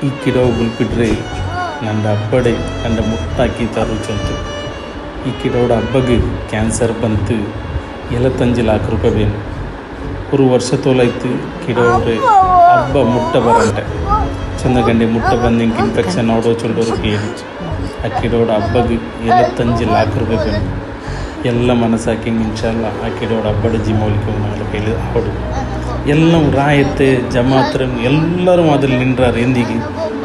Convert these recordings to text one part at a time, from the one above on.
ಈ ಕಿಡೋ ಗುಲ್ಪಿಡ್ರೆ ನನ್ನ ಹಬ್ಬಡೆ ನನ್ನ ಮುಟ್ಟಾಕಿ ತರುಚಂತು ಈ ಕಿಡೋಡ ಹಬ್ಬಗೆ ಕ್ಯಾನ್ಸರ್ ಬಂತು 75 लाख रुपये ಬೇನು ஒரு ವರ್ಷತೋಲಾಯ್ತು ಕಿಡೋಡ್ರೆ ಹಬ್ಬ ಮುಟ್ಟ ಬರಂಟೆ ಚಂದಗಂಡಿ ಮುಟ್ಟ ಬಂದು ಇನ್ಫೆಕ್ಷನ್ ನೋಡೋ ಚೊಲ್ಲೋರು ಕೇಳಿ ಆ ಕಿಡೋಡ ಹಬ್ಬಗೆ 75 लाख रुपये ಬೇನು ಎಲ್ಲ ಮನಸ್ಸಾಕಿ ಇನ್ಶಾಲ್ಲ ಆ ಕಿಡೋಡ ಹಬ್ಬದ ಜಿಮೋಲಿಕೆ ನಾಳೆ ಕೈಲಿ ಆಡು ಎಲ್ಲ ರಾಯತ್ತೆ ಜಮಾತ್ರ ಎಲ್ಲರೂ ಮೊದಲು ನಿಂಡ್ರಾರು ಎಂದಿಗೆ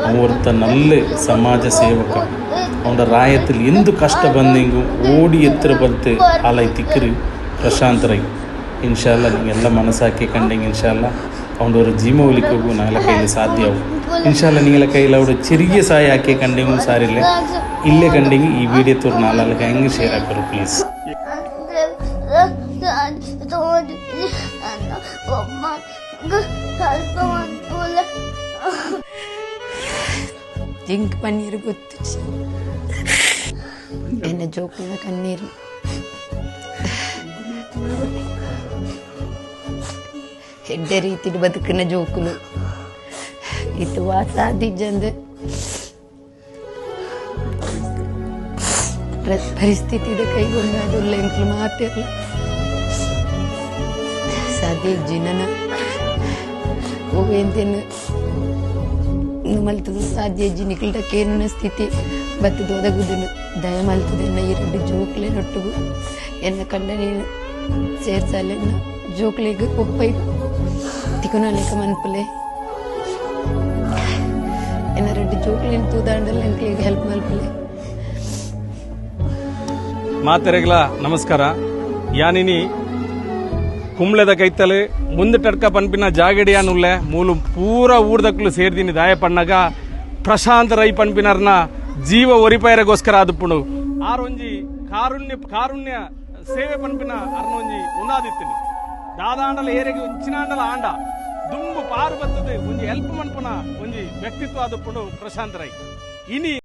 ಅವರ್ತ ನಲ್ಲ ಸಮಾಜ ಸೇವಕ ಅವನ ರಾಯത്തിൽ എന്ത് കഷ്ട ಬಂದಿಂಗು ಓಡಿ ಎತ್ತರ ಬರುತ್ತೆ ಆಲೈ ತಿಕ್ಕರಿ ಪ್ರಶಾಂತ್ ರೈ ಇನ್ಶಾಲ್ಲ ನೀವೆಲ್ಲ ಮನಸ್ಸಾಕಿ ಕಂಡೆಂಗೆ ಇನ್ಶಾಲ್ಲ ಅವನ ഒരു ജീവൊലിക്കൂ നാളെ കയ്യിൽ സാധ്യമാവും ഇൻഷാല്ല നിങ്ങളെ കയ്യിൽ അവിടെ ചെറിയ സഹായം ആക്കി കണ്ടെങ്കിൽ സാരില്ല ഇല്ലേ കണ്ടെങ്കിൽ ഈ വീഡിയോ തുറ നാളെ എങ്ങനെ ഷെയർ ആക്കൂ പ്ലീസ് ಜಿಂಕ್ ಪನ್ನೀರು ಗೊತ್ತು ಎನ್ನ ಜೋಕಿನ ಕಣ್ಣೀರು ಹೆಡ್ಡೆ ರೀತಿ ಬದುಕಿನ ಜೋಕುಲು ಇತ್ತು ವಾಸಾದಿಜ್ಜಂದು ಪರಿಸ್ಥಿತಿದ ಕೈಗೊಂಡಾದುಲ್ಲ ಎಂಕ್ಲು ಮಾತಿರಲ್ಲ ಸಾಧ್ಯ ಜಿನನ ಹೋಗೇಂತೇನು ಮಲ್ತದ ಸಾಧ್ಯ ಅಜ್ಜಿ ನಿಖಲ್ಟಕ್ಕೇನ ಸ್ಥಿತಿ ಬತ್ತದ ಒದಗುದನು ದಯ ಮಲ್ತದೆ ಎನ್ನ ಈ 2 ಜೋಕ್ಲೆ ನೊಟ್ಟುಗು ಎನ್ನ ಕಂಡ ನೀನು ಸೇರ್ಸಲ್ಲ ಜೋಕ್ಲೆಗೆ ಒಪ್ಪೈ ತಿಕೊನಾಲೇಕ ಮನ್ಪಲೆ ಎನ್ನ 2 ಜೋಕ್ಲೆ ತೂದಾಂಡಲ್ಲ ಎಂಕ್ಲಿಗೆ ಹೆಲ್ಪ್ ಮಲ್ಪಲೆ ಮಾತೆರೆಗ್ಲ ನಮಸ್ಕಾರ ಯಾನಿನಿ ಕುಂಬ್ಳೆದ ಕೈತಲೆ ಮುಂದೆ ಟಡ್ಕ ಪನ್ಪಿನ ಜಾಗಡಿಯಾನುಲ್ಲೆ ಮೂಲು ಪೂರ ಊರ್ದಕ್ಲು ಸೇರ್ದಿನಿ ದಾಯ ಪಣ್ಣಗ ಪ್ರಶಾಂತ್ ರೈ ಪನ್ಪಿನರ್ನ ಜೀವ ಒರಿಪೈರಗೋಸ್ಕರ ಆದುಪ್ಪುಂಡು ಆರೊಂಜಿ ಕಾರುಣ್ಯ ಸೇವೆ ಪನ್ಪಿನ ಅರ್ನೊಂಜಿ ಉನಾದಿತ್ತೀನಿ ದಾದಾಂಡಲ ಏರೆಗೆ ಒಂಚಿನಾಂಡಲ ಆಂಡ ದುಂಬು ಪಾರು ಬರ್ತದೆ ಒಂಜಿ ಹೆಲ್ಪ್ ಮನ್ಪುನ ಒಂಜಿ ವ್ಯಕ್ತಿತ್ವ ಆದುಪ್ಪುಂಡು ಪ್ರಶಾಂತ್ ರೈ ಇನಿ